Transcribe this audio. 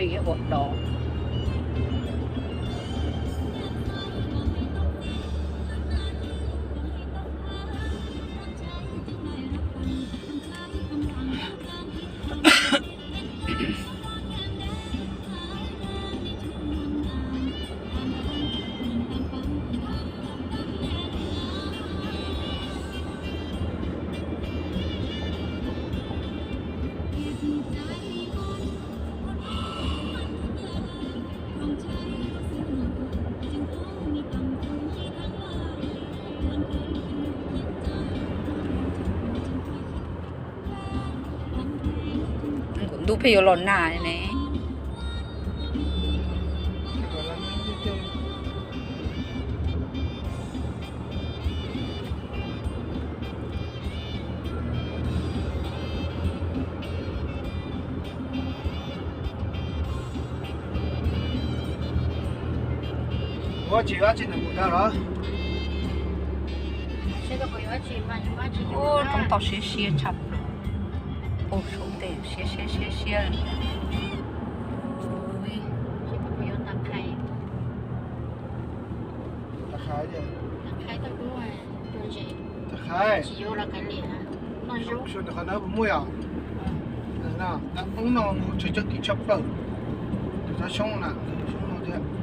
ปีอดดอกดูเพลหล่นหน้าเนี่ย我几个进的不干了。โอ้ต้องต่อเชียชับโอ้โชเตเชียตะไคร้的。ตะไคร้说的可能不么样。那弄就叫给吃饱，给他凶了，凶了的。